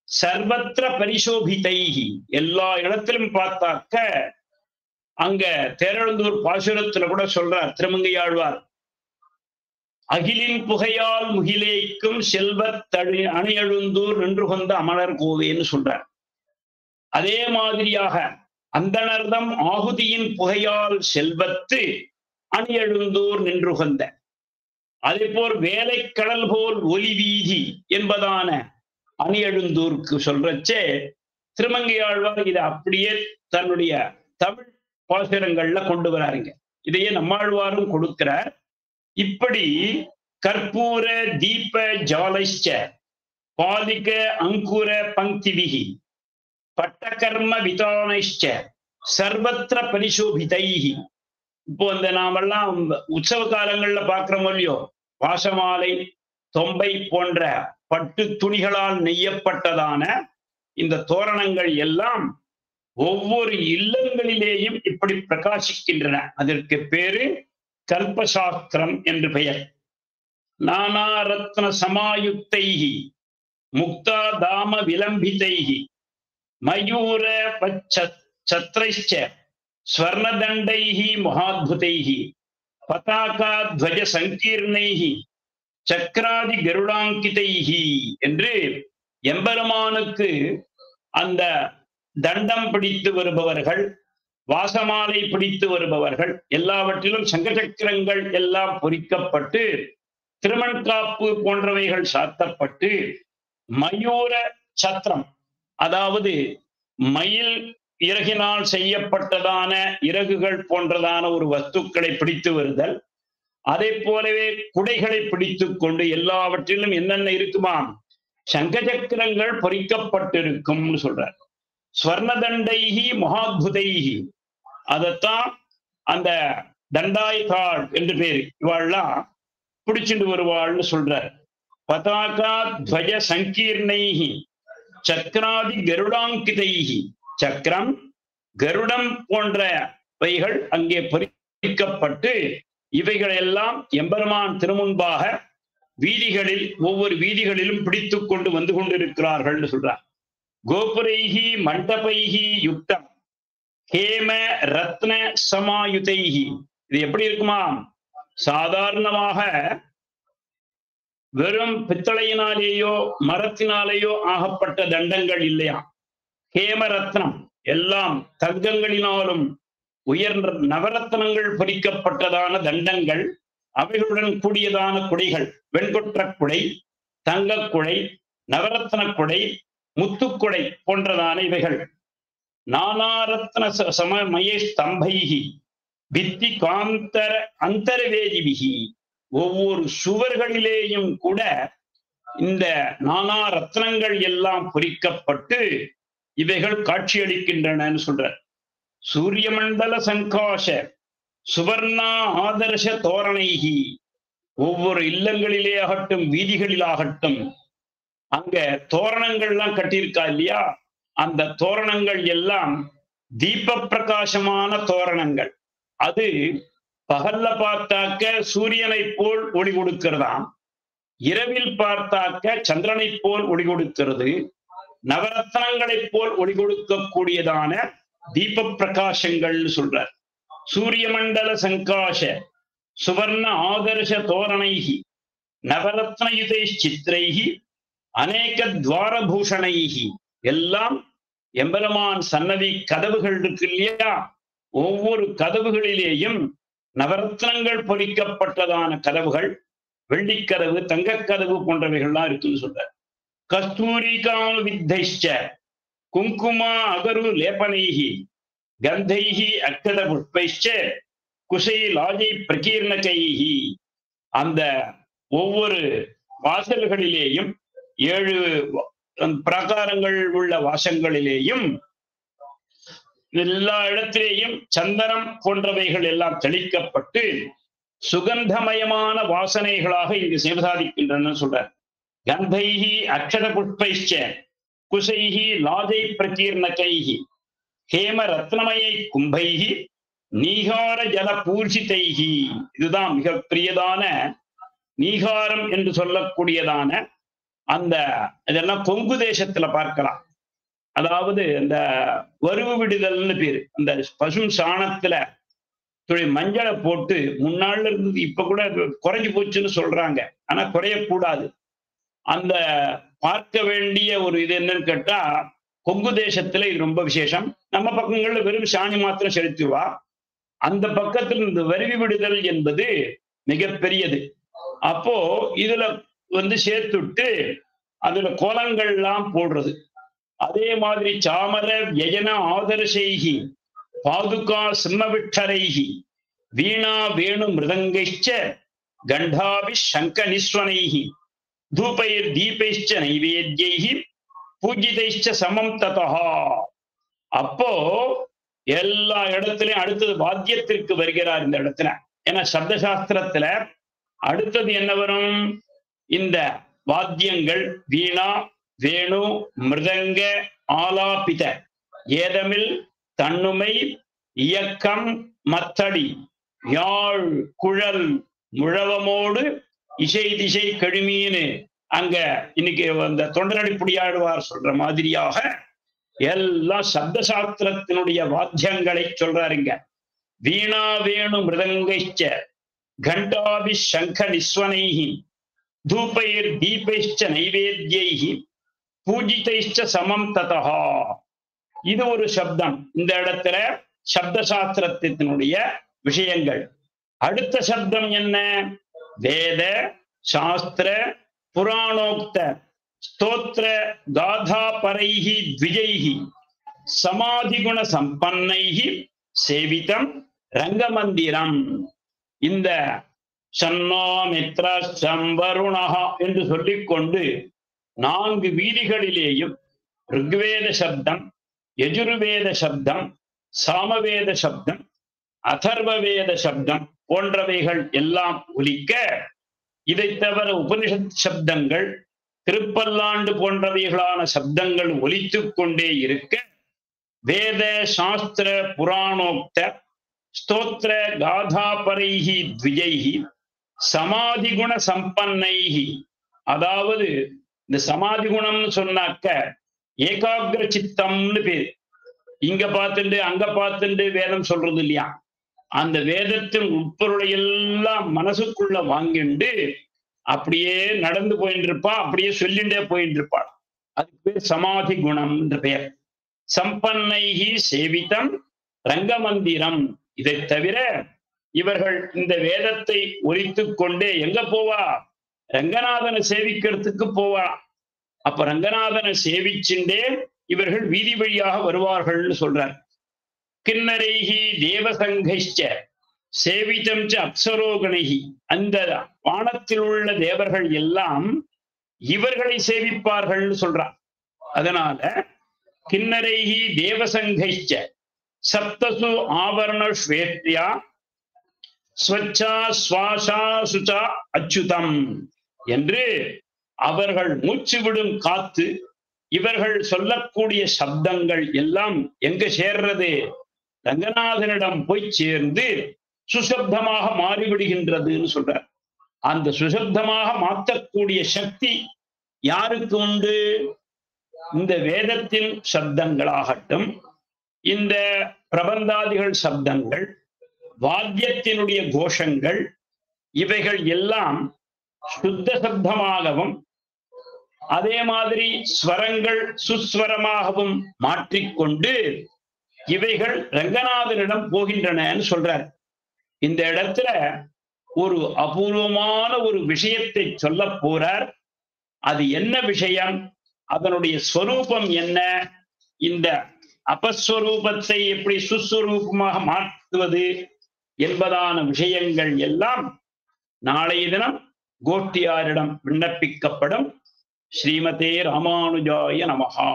Speaker 1: சர்வத்திர பரிசோபிதைஹி. எல்லா இடத்திலும் பார்த்தாக்க அங்க தேரெழுந்தூர் பாசுரத்துல கூட சொல்றார் திருமங்கையாழ்வார், அகிலின் புகையால் முகிலேய்க்கும் செல்வத் அணியெழுந்தூர் நின்று கொண்ட அமரர் கோவேன்னு சொல்றார். அதே மாதிரியாக அந்தணர்தம் ஆகுதியின் புகையால் செல்வத்து அணியெழுந்தூர் நின்று கொண்ட, அதே போல் வேலைக்கடல் போல் ஒலி வீதி என்பதான அணியெழுந்தூருக்கு சொல்றச்சே திருமங்கையாழ்வார் இதை அப்படியே தன்னுடைய தமிழ் பாசுரங்கள்ல கொண்டு வராருங்க. இதையே நம்மாழ்வாரும் கொடுக்கிறார். இப்படி கற்பூர தீப ஜாலைச்ச பாலிக அங்குர பங்கிவிகி பட்டகர்ம விதானைச்ச சர்வத்திர பரிசோபிதைஹி. இப்போ இந்த நாமெல்லாம் உற்சவ காலங்கள்ல பார்க்கிறோம் இல்லையோ, வாசமாலை தொம்பை போன்ற பட்டு துணிகளால் நெய்யப்பட்டதான இந்த தோரணங்கள் எல்லாம் ஒவ்வொரு இல்லங்களிலேயும் இப்படி பிரகாசிக்கின்றன. அதற்கு பேரு கல்பசாஸ்திரம் என்று பெயர். நானா ரத்ன சமாயுக்தைஹி முக்தா தாம விலம்பிதைஹி மயூர சத்ரைச்ச ஸ்வர்ணதண்டைஹி மகாத்புதைஹி பதாகா துவஜ சங்கீர்ணைஹி சக்கராதி கருடாங்கிதைஹி என்று எம்பெருமானுக்கு அந்த தண்டம் பிடித்து வருபவர்கள், வாசமாலை பிடித்து வருபவர்கள் எல்லாவற்றிலும் சங்க சக்கரங்கள் எல்லாம் பொறிக்கப்பட்டு திருமண்காப்பு போன்றவைகள் சாத்தப்பட்டு மயூர சத்திரம், அதாவது மயில் இறகினால் செய்யப்பட்டதான இறகுகள் போன்றதான ஒரு வஸ்துக்களை பிடித்து வருதல், அதே போலவே குடைகளை பிடித்து கொண்டு எல்லாவற்றிலும் என்னென்ன இருக்குமாம் சங்க சக்கரங்கள் பொறிக்கப்பட்டிருக்கும்னு சொல்றார். ஸ்வர்ணதண்டைஹி மகாத்புதைஹி, அதத்தான் அந்த தண்டாய்காள் என்று பேரு, இவாள்லாம் பிடிச்சிட்டு வருவாள்னு சொல்றார். பதாகா துவஜ சங்கீர்ணைஹி சக்கராதி கருடாங்கிதைஹி, சக்கரம் கருடம் போன்றவைகள் அங்கே பொறிக்கப்பட்டு இவைகள் எல்லாம் எம்பெருமான் திருமுன்பாக வீதிகளில் ஒவ்வொரு வீதிகளிலும் பிடித்து கொண்டு வந்து கொண்டிருக்கிறார்கள் சொல்றார். கோபுரைஹி மண்டபைஹி யுக்தம் ஹேம ரத்ன சமாயுதைஹி. இது எப்படி இருக்குமா, சாதாரணமாக வெறும் பித்தளையினாலேயோ மரத்தினாலேயோ ஆகப்பட்ட தண்டங்கள் இல்லையா, ஹேமரத்னம் எல்லாம் தங்கங்களினாலும் உயர்ந்த நவரத்னங்கள் பொறிக்கப்பட்டதான தண்டங்கள், அவைகளுடன் கூடியதான குடைகள், வெண்கொற்ற குடை, தங்க குடை, நவரத்ன குடை, முத்துக்குடை போன்றதான இவைகள். நானாரத்ன சமமய ஸ்தம்பைஹி பித்தி காந்தர அந்தரவேதிபிகி, ஒவ்வொரு சுவர்களிலேயும் கூட இந்த நானா ரத்னங்கள் எல்லாம் பொறிக்கப்பட்டு இவைகள் காட்சியளிக்கின்றன சொல்ற. சூரிய மண்டல சங்காஷ சுவர்ணா ஆதர்ஷ தோரணைகி, ஒவ்வொரு இல்லங்களிலே ஆகட்டும் வீதிகளில் ஆகட்டும் அங்க தோரணங்கள்லாம் கட்டியிருக்கா இல்லையா, அந்த தோரணங்கள் எல்லாம் தீப பிரகாசமான தோரணங்கள். அது பகல்ல பார்த்தாக்க சூரியனை போல் ஒளி கொடுக்கிறதாம், இரவில் பார்த்தாக்க சந்திரனை போல் ஒளி கொடுக்கிறது, நவரத்னங்களை போல் ஒளி கொடுக்கக்கூடியதான தீப பிரகாசங்கள் சொல்றார். சூரிய மண்டல சங்காஷ சுவர்ண ஆதர்ஷ தோரணைஹி நவரத்னயுதை சித்திரைஹி அநேக துவாரபூஷணைஹி, எல்லாம் எம்பெருமான் சன்னதி கதவுகள் இருக்கு இல்லையா, ஒவ்வொரு கதவுகளிலேயும் நவரத்னங்கள் பொறிக்கப்பட்டதான கதவுகள், வெள்ளிக்கதவு, தங்கக்கதவு போன்றவைகள்லாம் இருக்குன்னு சொல்றார். கஸ்தூரிகாம் வித்தைஷ்ச குங்குமா அகரு லேபனைஹி கந்தைஹி அக்கத புஷ்பைஷ்ச குசை லாஜை பிரகீர்ணகைஹி, அந்த ஒவ்வொரு வாசல்களிலேயும் 7 பிரகாரங்கள் உள்ள வாசங்களிலேயும் எல்லா இடத்திலேயும் சந்தனம் போன்றவைகள் எல்லாம் தெளிக்கப்பட்டு சுகந்தமயமான வாசனைகளாக இங்கு சேவசாதிக்கின்றன சொல்றார். கந்தைஹி அக்ஷத புஷ்பைஷ்ச குசைஹி லாஜை பிரகீர்ணகைஹி ஹேம ரத்னமயை கும்பைஹி நீகார ஜல பூர்ஷிதைகி, இதுதான் மிக பெரியதான நீகாரம் என்று சொல்லக்கூடியதான அந்த இதெல்லாம் கொங்கு தேசத்துல பார்க்கலாம். அதாவது இந்த வருவு விடுதல்னு பேரு. அந்த பசு சாணத்துல மஞ்சளை போட்டு முன்னாள் இருந்தது, இப்ப கூட குறைஞ்சு போச்சுன்னு சொல்றாங்க. ஆனா குறையக்கூடாது. அந்த பார்க்க வேண்டிய ஒரு இது என்னன்னு கேட்டா, கொங்கு தேசத்துல இது ரொம்ப விசேஷம். நம்ம பக்கங்கள்ல வெறும் சாணி மாத்திரம் செலுத்துவா. அந்த பக்கத்தில் இந்த வருவி விடுதல் என்பது மிகப்பெரியது. அப்போ இதுல சேர்த்துட்டு அதுல கோலங்கள்லாம் போடுறது. அதே மாதிரி சாமர வியஜன ஆதரசைகி பாதுகா சிம்மவிட்டரைகி வீணா வேணு மிருதங்கைச்ச கண்டாபி சங்க நிஸ்வனைகி தூபைர் தீபைச்ச நைவேத்யைகி பூஜிதைச்ச சமம் ததா. அப்போ எல்லா இடத்துலயும் அடுத்தது வாத்தியத்திற்கு வருகிறார் இந்த இடத்துல. ஏன்னா சப்தசாஸ்திரத்துல அடுத்தது என்ன வரும்? இந்த வாத்தியங்கள் வீணா வேணு மிருதங்க ஆலாபித ஏதமில் தன்னுமை இயக்கம் மத்தடி யாழ் குழல் முழவமோடு இசை திசை கழுமீன்னு அங்க இன்னைக்கு அந்த தொண்டரடிப்புடியாடுவார் சொல்ற மாதிரியாக எல்லாம் சப்தசாஸ்திரத்தினுடைய வாத்தியங்களை சொல்றாருங்க. வீணா வேணு மிருதங்கைச்ச கண்டாபி சங்க நிஸ்வனைஹி தூபைர் தீபைச்ச நைவேத்யைஹி பூஜிதைச்ச சமம் ததா. இது ஒரு சப்தம். இந்த இடத்துல சப்தசாஸ்திரத்தினுடைய விஷயங்கள். அடுத்த சப்தம் என்ன? வேத சாஸ்திர புராணோக்த ஸ்தோத்திர காதா பரைஹி த்விஜைஹி சமாதிகுண சம்பன்னைஹி சேவிதம் ரங்கமந்திரம். இந்த சன்னோ மித்ர சம்பருணஹா என்று சொல்லிக்கொண்டு 4 வீதிகளிலேயும் ருக்வேத சப்தம், யஜுர்வேத சப்தம், சாமவேத சப்தம், அதர்வவேத சப்தம் போன்றவைகள் எல்லாம் ஒலிக்க, இதை தவிர உபனிஷத் சப்தங்கள், திருப்பல்லாண்டு போன்றவைகளான சப்தங்கள் ஒலித்துக் கொண்டே இருக்க, வேத சாஸ்திர புராணோக்த ஸ்தோத்திர காதாபரைஹி த்விஜைஹி சமாதிகுண சம்பன்னைஹி, அதாவது இந்த சமாதி குணம்னு சொன்னாக்க ஏகாகிர சித்தம்னு பேரு. இங்க பார்த்துட்டு அங்க பார்த்துட்டு வேதம் சொல்றது இல்லையா, அந்த வேதத்தின் உட்பொருளை எல்லாம் மனசுக்குள்ள வாங்கிண்டு அப்படியே நடந்து போயிட்டு இருப்பா, அப்படியே சொல்லிண்டே போயிட்டு இருப்பாள். அதுக்கு பேர் சமாதி குணம் என்ற பெயர். சம்பன்னைஹி சேவிதம் ரங்கமந்திரம். இதை தவிர இவர்கள் இந்த வேதத்தை ஒலித்து கொண்டே எங்க போவா? ரங்கநாதனை சேவிக்கிறதுக்கு போவா. அப்ப ரங்கநாதனை சேவிச்சுண்டே இவர்கள் வீதி வழியாக வருவார்கள்னு சொல்றார். கிண்ணரைஹி தேவசங்கைச்ச சேவிதம் ச அப்சரோகணைஹி, அந்த வானத்தில் உள்ள தேவர்கள் எல்லாம் இவர்களை சேவிப்பார்கள்னு சொல்றார். அதனால கிண்ணரைஹி தேவசங்கைச்ச சப்தசு ஆவரண ஸ்வேத்யா ஸ்வச்சா ஸ்வாசா சுச்சா அச்சுதம் என்று அவர்கள் மூச்சு விடும் காத்து இவர்கள் சொல்லக்கூடிய சப்தங்கள் எல்லாம் எங்க சேர்றது? ரங்கநாதனிடம் போய் சேர்ந்து சுசப்தமாக மாறிவிடுகின்றதுன்னு சொல்றார். அந்த சுசப்தமாக மாற்றக்கூடிய சக்தி யாருக்கு உண்டு? இந்த வேதத்தின் சப்தங்களாகட்டும், இந்த பிரபந்தாதிகள் சப்தங்கள், வாத்தியத்தினுடைய கோஷங்கள், இவைகள் எல்லாம் சுத்த சப்தமாகவும் அதே மாதிரி ஸ்வரங்கள் சுஸ்வரமாகவும் மாற்றிக்கொண்டு இவைகள் ரங்கநாதனிடம் போகின்றனன்னு சொல்றார். இந்த இடத்துல ஒரு அபூர்வமான ஒரு விஷயத்தை சொல்ல போறார். அது என்ன விஷயம்? அதனுடைய ஸ்வரூபம் என்ன? இந்த அபஸ்வரூபத்தை எப்படி சுஸ்வரூபமாக மாற்றுவது என்பதான விஷயங்கள் எல்லாம் நாளைய தினம் கோஷ்டியாரிடம் விண்ணப்பிக்கப்படும். ஸ்ரீமதே ராமானுஜாய நமஹா.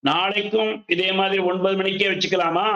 Speaker 1: நாளைக்கும் இதே மாதிரி 9 மணிக்கே வச்சுக்கலாமா?